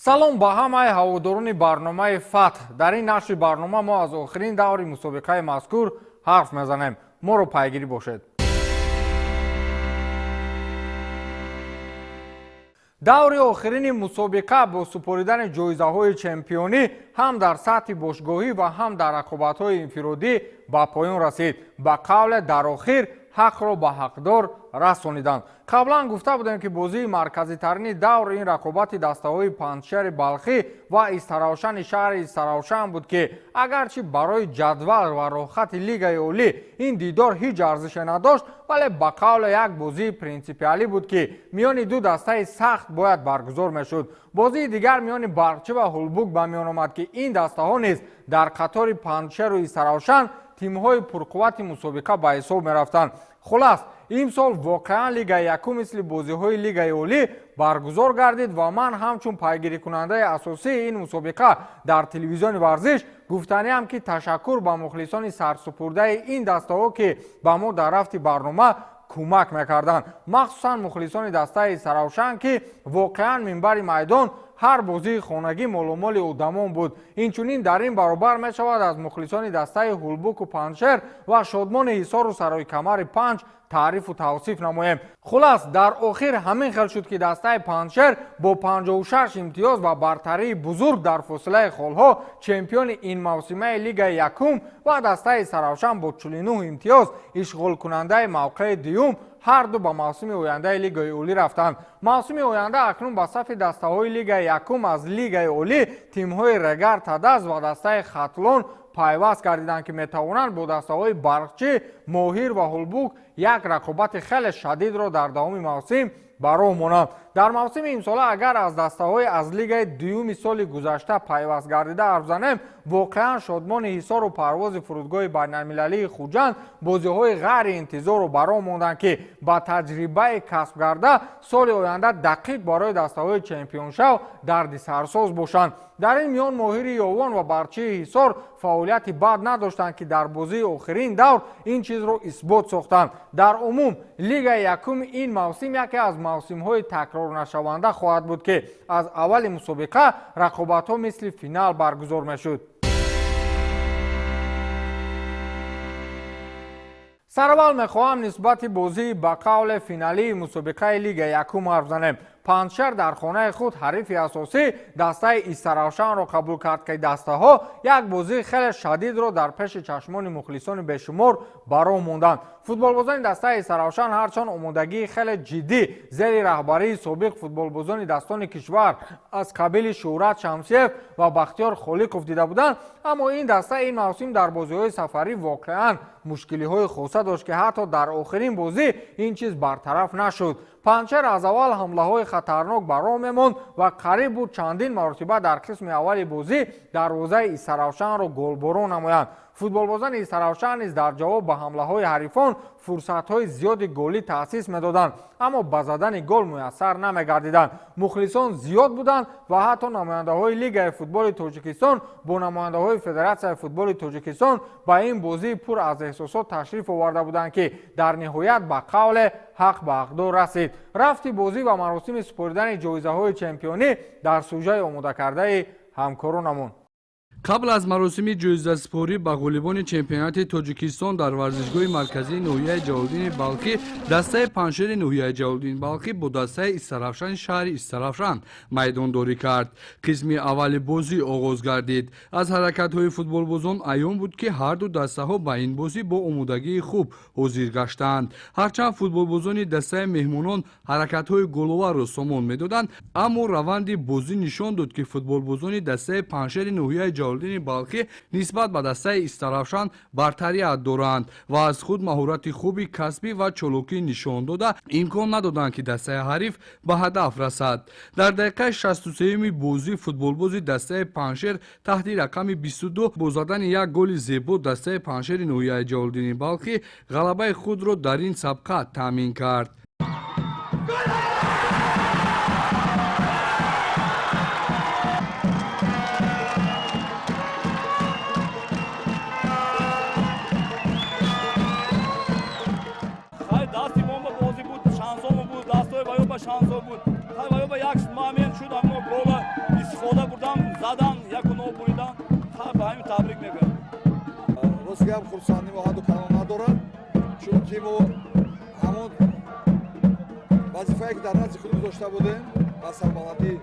салом ба ҳамаи ҳаводорони барномаи фатҳ. Дар ин нашри барнома мо аз охирин даври мусобиқаи мазкур ҳарф мезанем. моро пайгирӣ бошед. даври охирини мусобиқа бо супоридани ҷоизаҳои чемпионӣ ҳам дар сатҳи бошгоҳӣ ва ҳам дар рақобатҳои инфиродӣ ба поён расид. Ба қавле дар охир ҳақро ба ҳақдор расониданд. қаблан гуфта будем ки бозии марказитарини давр ин рақобати дастаҳои панҷшаҳри балхӣ ва истаравшани шаҳри истаравшан буд ки агарчи барои ҷадвал ва роҳхати лигаи олӣ ин дидор ҳеҷ арзише надошт, вале ба қавле як бозии принсипиалӣ буд ки миёни ду дастаи сахт бояд баргузор мешуд. бозии дигар миёни Барқчӣ ва Ҳулбук ба миён омад ки ин дастаҳо низ дар қатори Панҷшеру Истаравшан тимҳои пурқуввати мусобиқа ба ҳисоб мерафтанд. хулас имсол воқеан лигаи якум мисли бозиҳои лигаи олӣ баргузор гардид ва ман ҳамчун пайгирикунандаи асосии ин мусобиқа дар телевизиони варзиш гуфтаниам ки ташаккур ба мухлисони сарсупурдаи ин дастаҳо ки ба мо дар рафти барнома кӯмак мекарданд, махсусан мухлисони дастаи Истаравшан ки воқеан минбари майдон ҳар бозии хонагӣ моломоли одамон буд. Инчунин дар ин баробар мешавад аз мухлисони дастаи Ҳулбуку Панҷшер ва Шодмони Ҳисору Сароикамари Панҷ таърифу тавсиф намоем. хулас дар охир ҳамин хел шуд ки дастаи Панҷшер бо 56 имтиёз ва бартарии бузург дар фосилаи холҳо чемпиони ин мавсимаи лигаи якум ва дастаи Истаравшан бо 49 имтиёз ишғолкунандаи мавқеи дуюм ҳар ду ба мавсими ояндаи лигаи олӣ рафтанд. мавсими оянда акнун ба сафи дастаҳои лигаи якум аз лигаи олӣ тимҳои Регар Тадас ва дастаи Хатлон пайваст гардиданд ки метавонанд бо дастаҳои Барқчӣ, Моҳир ва Ҳулбук як рақобати хеле шадидро дар давоми мавсим ба роҳ монанд. дар мавсими имсола агар аз дастаҳои аз лигаи дуюми соли гузашта пайваст гардида ҳарф занем, воқеан Шодмони Ҳисору парвози фурудгоҳи байналмилалии Хуҷанд бозиҳои ғайриинтизору ба роҳ монданд ки ба таҷрибаи касб карда соли оянда дақиқ барои дастаҳои чемпионшав дарди сарсоз бошанд. дар ин миён Моҳири Ёвон ва Барқчии Ҳисор фаъолияти бад надоштанд ки дар бозии охирин давр ин чизро исбот сохтанд. дар умум лигаи якум ин мавсим яке аз мавсимҳои такрорнашаванда хоҳад буд ки аз аввали мусобиқа рақобатҳо мисли финал баргузор мешуд. сараввал мехоҳам нисбати бозии ба қавле финалии мусобиқаи лигаи якум ҳарф занем. Панҷшер дар хонаи худ ҳарифи асосӣ дастаи Истаравшанро қабул кард ки дастаҳо як бозии хеле шадидро дар пеши чашмони мухлисони бешумор ба роҳ монданд. футболбозони дастаи Истаравшан ҳарчанд омодагии хеле ҷиддӣ зери раҳбарии собиқ футболбозони дастони кишвар аз қабили Шӯҳрат Шамсиев ва Бахтиёр Холиқов дида буданд, аммо ин даста ин мавсим дар бозиҳои сафарӣ воқеан мушкилиҳои хоса дошт ки ҳатто дар охирин бозӣ ин чиз бартараф нашуд. Панҷшер аз аввал ҳамлаҳои хатарнок ба роҳ мемонд ва қариб буд чандин маротиба дар қисми аввали бозӣ дарвозаи Истаравшанро голборон намоянд. футболбозони Истаравшан низ дар ҷавоб ба ҳамлаҳои ҳарифон фурсатҳои зиёди голӣ таъсис медоданд, аммо ба задани гол муяссар намегардиданд. мухлисон зиёд буданд ва ҳатто намояндаҳои лигаи футболи Тоҷикистон бо намояндаҳои Федератсияи футболи Тоҷикистон ба ин бозии пур аз эҳсосот ташриф оварда буданд ки дар ниҳоят ба қавле ҳақ ба ҳақдор расид. рафти бозӣ ва маросими супоридани ҷоизаҳои чемпионӣ дар сӯҷаи омодакардаи ҳамкоронамон. қабл аз маросими ҷоизасупорӣ ба ғолибони чемпионати Тоҷикистон дар варзишгоҳи марказии ноҳияи Ҷалолиддини Балхӣ дастаи Панҷшери ноҳияи Ҷалолиддини Балхӣ бо дастаи Истаравшани шаҳри Истаравшан майдондорӣ кард. қисми аввали бозӣ оғоз гардид. аз ҳаракатҳои футболбозон аён буд ки ҳарду дастаҳо ба ин бозӣ бо омодагии хуб ҳозир гаштанд. ҳарчанд футболбозони дастаи меҳмонон ҳаракатҳои головарро сомон медоданд, аммо раванди бозӣ нишон дод ки футболбозони дастаи Панҷшери ноҳияи Ҷалолиддини Балхӣ нисбат ба дастаи Истаравшан бартарият доранд ва аз худ маҳорати хуби касбӣ ва чолокӣ нишон дода имкон надоданд ки дастаи ҳариф ба ҳадаф расад. дар дақиқаи 63-уми бозӣ футболбози дастаи Панҷшер таҳти рақами 22 бо задани як голи зебо дастаи Панҷшери ноҳияи Ҷалолиддини Балхӣ ғалабаи худро дар ин сабқа таъмин кард. шансо буд. Тай ва ёба як момент шуд, аммо гола یک نو بریدن به همین تبریک میگم. راستی هم خورسندی ما حد و کلام ندارد چون که ما همون وظیفه‌ای که در نزد خودمون داشته بودیم و سربلندی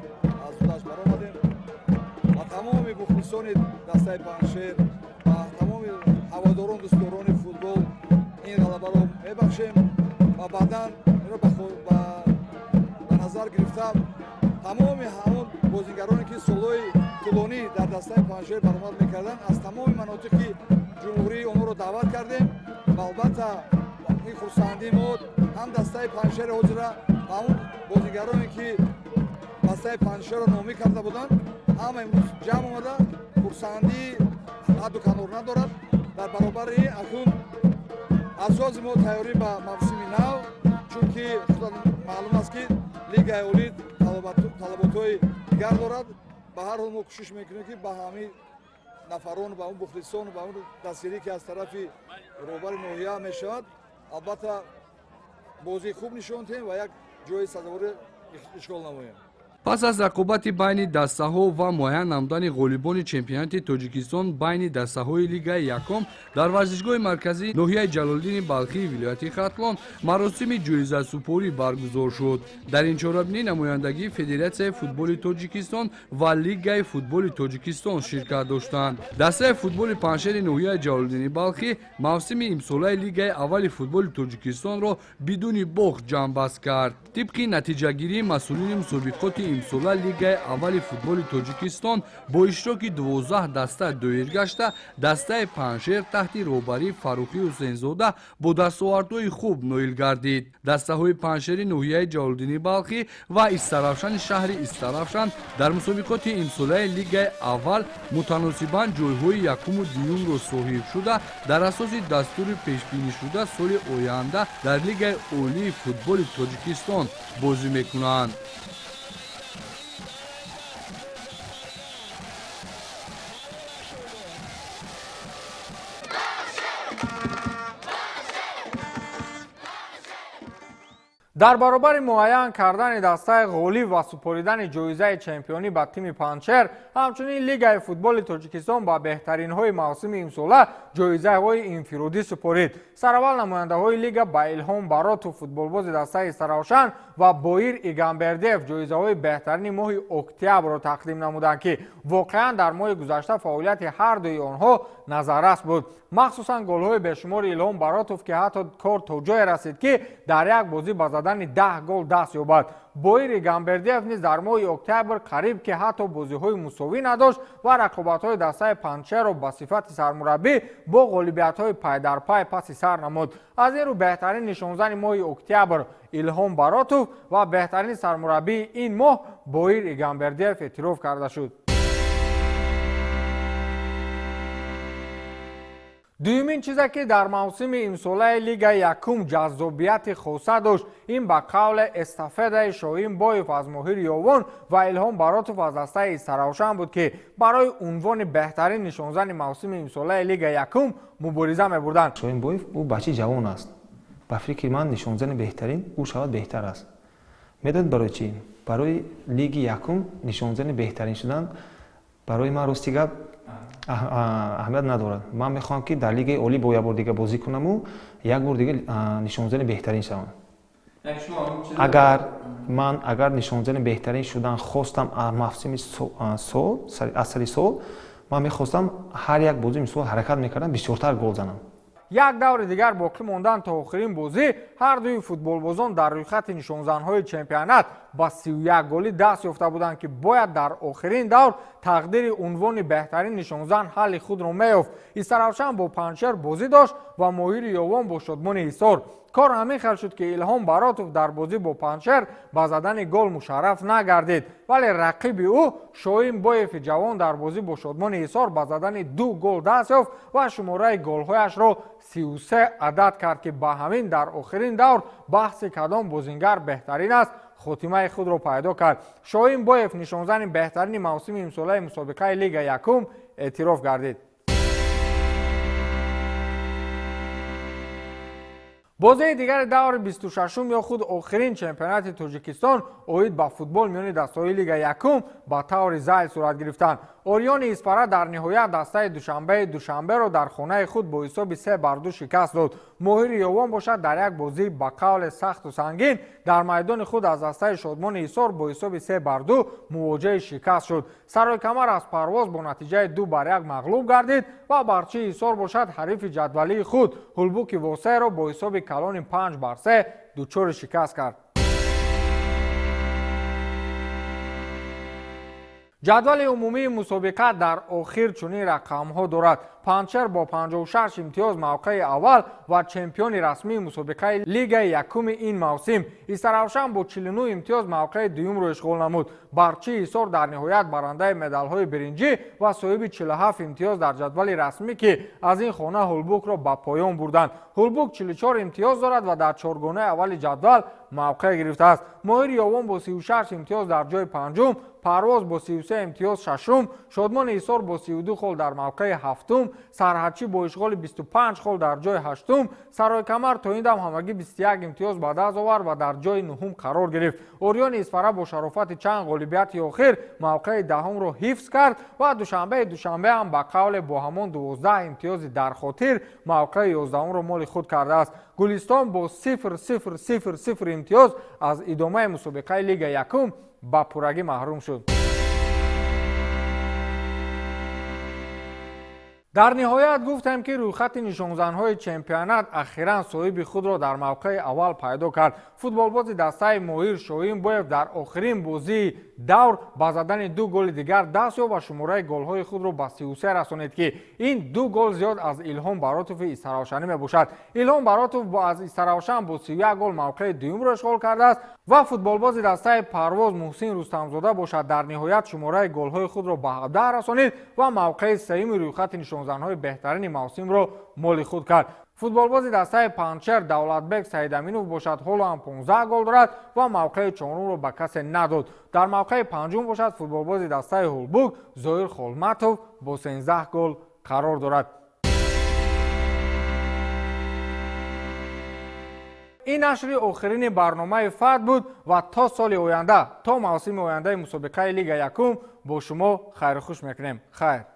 از خودش برآمدیم و تمام مخلصان دسته پنجشیر و تمام هواداران دوستداران فوتبال این غلبه رو میبخشیم و بعدا این رو به نظر گرفتم تمام همون بازیگرانی که سالهای طولانی در دسته پنجشیر برآمد میکردن از تمام مناطق جمهوری اونها رو دعوت کردیم و البته این خورسندی ما هم دسته پنجشیر حضور و همون بازیگرانی که دسته پنجشیر رو نامی کرده بودن هم امروز جمع آمده خورسندی حد و کنار ندارد در برابر این اکنون اساس ما تیاری به موسم نو چون که معلوم است که لیگ اولی طلبات‌های دیگر دارد به هر حال ما کوشش میکنیم که به همین نفران و اون مخلصان و اون دستگیری که از طرف روبر نوحیه میشود البته بازی خوب نشون دهیم و یک جای سزاوار اشغال نماییم. پس از رقابت بین دسته‌ها و معین نمودن غالبان چمپیونات تاجیکستان بین دسته‌های لیگ یکم در ورزشگاه مرکزی ناحیه جلالدین بلخی ولایت ختلان مراسم جایزه سپاری برگزار شد. در این چهاربینی نمایندگی فدراسیون فوتبال تاجیکستان و لیگ فوتبال تاجیکستان شرکت داشتند. دسته فوتبال پنجشیر ناحیه جلالدین بلخی موسم امساله لیگ اول فوتبال تاجیکستان را بدون باخت جنببست کرد. طبق نتیجه گیری مسئولین مسابقات امساله لیگ اول فوتبال تاجیکستان با اشتراک 12 دسته دایر گشته دسته پنجشیر تحت رهبری فروخی حسینزاده با دستاوردهای خوب نایل گردید. دسته های پنجشیر ناحیه جلالدین بلخی و استرافشان شهر استرافشان در مسابقات امساله لیگ اول متناسباً جایهای یکم و دوم را صاحب شده در اساس دستور پیش بینی شده سال آینده در لیگ اولی فوتبال تاجیکستان بازی میکنند. در برابر معین کردن دسته غالی و سپاریدن جایزه چمپیونی به تیم پنجشیر همچنین لیگ فوتبال تاجیکستان با بهترین های موسم امساله جایزه های انفرادی سپارید. سرول نماینده های لیگ با الهام برات و فوتبال باز دسته استراوشن و بایر ایگانبردیف جایزه های بهترین ماه اکتبر را تقدیم نمودند که واقعا در ماه گذشته فعالیت هر دوی آنها نظررس بود. مخصوصا گل های بشمار الهام براتوف که حتی کار تا جای رسید که در یک بازی با زدن 10 گل دست یابد. بایر ایگانبردیف نیز در ماه اکتبر قریب که حتی بازی های مساوی نداشت و رقابت های دسته پنجشیر را به صفت سرمربی با غالبیت های پای در پای پس سر نمود. از این رو بهترین نشانزن ماه اکتبر الهام براتوف و بهترین سرمربی این ماه بایر ایگانبردیف اعتراف کرده شد. دومین چیزی که در موسم امساله لیگ یکم جذابیت خاصه داشت این به قول استفاده شاهین بایف از ماهر یاون و الهام براتوف از دسته استراوشن بود که برای عنوان بهترین نشانزن موسم امساله لیگ یکم مبارزه می‌بردند. شاهین بایف او بچه جوان است. به فکر من نشانزن بهترین او شاید بهتر است. میدونید برای چی؟ برای لیگ یکم نشانزن بهترین شدن برای من راستیگه اهمیت ندارد. من میخوام که در لیگ اولی با یک بار دیگه بازی کنم و یک بار دیگه نشانزن بهترین شوم. اگر نشانزن بهترین شدن خواستم موسم سال اصلی سال من میخواستم هر یک بازی مثل حرکت میکردم بسیارتر گل زنم. یک دور دیگر باقی ماندن تا آخرین بازی هر دوی فوتبال بازان در روی خط نشانزن‌های چمپیونات با 31 گلی دست یافته بودند که باید در آخرین دور تقدیر عنوان بهترین نشانزن حل خود را میافت. استراوشن با پنجشیر بازی داشت و ماهر یاون با شادمان حصار. کار همین خل شد که الهام براتوف در بازی با پنجشیر با زدن گل مشرف نگردید ولی رقیب او شاهین بایف جوان در بازی با شادمان حصار با زدن 2 گل دست یافت و شماره گل‌هایش را 33 عدد کرد که با همین در آخرین دور بحث کدام بازیگر بهترین است خاتمه خود را پیدا کرد. شاهین بایف نشانزن بهترین موسم امساله مسابقه لیگ یکم اعتراف گردید. بازی دیگر دور 26 یا خود آخرین چمپیونات تاجیکستان اوید با فوتبال میان دسته‌های لیگ یکم با طور زایل صورت گرفتند. اوریون اسپارا در نهایت دسته دوشنبه را در خانه خود با حساب 3-2 شکست داد. ماهر یوم باشد در یک بازی به قول سخت و سنگین در میدان خود از دسته شادمان ایسار با حساب 3-2 مواجه شکست شد. سرای کمر از پرواز با نتیجه 2-1 مغلوب گردید و برچی ایسار باشد حریف جدولی خود هلبوک واسه را با حساب کلان 5-3 دچار شکست کرد. جدول عمومی مسابقه در آخر چنین رقم‌ها دارد: پنچر با 56 امتیاز موقع اول و چمپیون رسمی مسابقه لیگ یکم این موسم. ایسروشن با 49 امتیاز موقع دوم را اشغال نمود. برچی ایسار در نهایت برنده مدال‌های برنجی و صاحب 47 امتیاز در جدول رسمی که از این خانه هلبوک را به پایان بردند. هلبوک 44 امتیاز دارد و در چهارگانه اول جدول موقع گرفته است. ماهر یوم با 36 امتیاز در جای پنجم، پرواز با 33 امتیاز ششم، شادمان ایسار با 32 خال در موقع هفتم، سرحدچی با اشغال 25 خال در جای هشتم، سرای کمر تا این دم همگی 21 امتیاز به دست آورد و در جای نهم قرار گرفت. اوریون اسپارا با شرافت چند غالبیت آخر موقع دهم را حفظ کرد و دوشنبه هم به قول با همان 12 امتیاز در خاطر موقع 11 را مال خود کرده است. گلستان با 0-0-0-0 امتیاز از ادامه مسابقه لیگ یکم به پورگی محروم شد. در نهایت گفتم که رویخط نشانزن‌های چمپیونات اخیراً صاحب خود را در موقع اول پیدا کرد. فوتبالباز دسته ماهر شاهین بویف در آخرین بازی دور با زدن 2 گل دیگر دست یافت و شماره گل‌های خود را به 33 رسانید که این 2 گل زیاد از ایلهام براتوف ایسروشنی میباشد. ایلهام براتوف از ایسروشن با 31 گل موقع دوم را اشغال کرده است و فوتبالباز دسته پرواز محسن رستمزاده باشد در نهایت شماره گل‌های خود را به 17 رسانید و موقع سوم رویخط نشانزن‌های بهترین موسم را مال خود کرد. فوتبالباز دسته پنچر دولتبک سیدامینوف باشد حالا هم 15 گل دارد و موقع چهارم را به کسی نداد. در موقع پنجم باشد فوتبالباز دسته هلبوک ظاهر خولمتوف با 13 گل قرار دارد. این نشر آخرین برنامه فت بود و تا سال آینده، تا موسم آینده مسابقه لیگ یکم با شما خیر خوش میکنیم. خیر.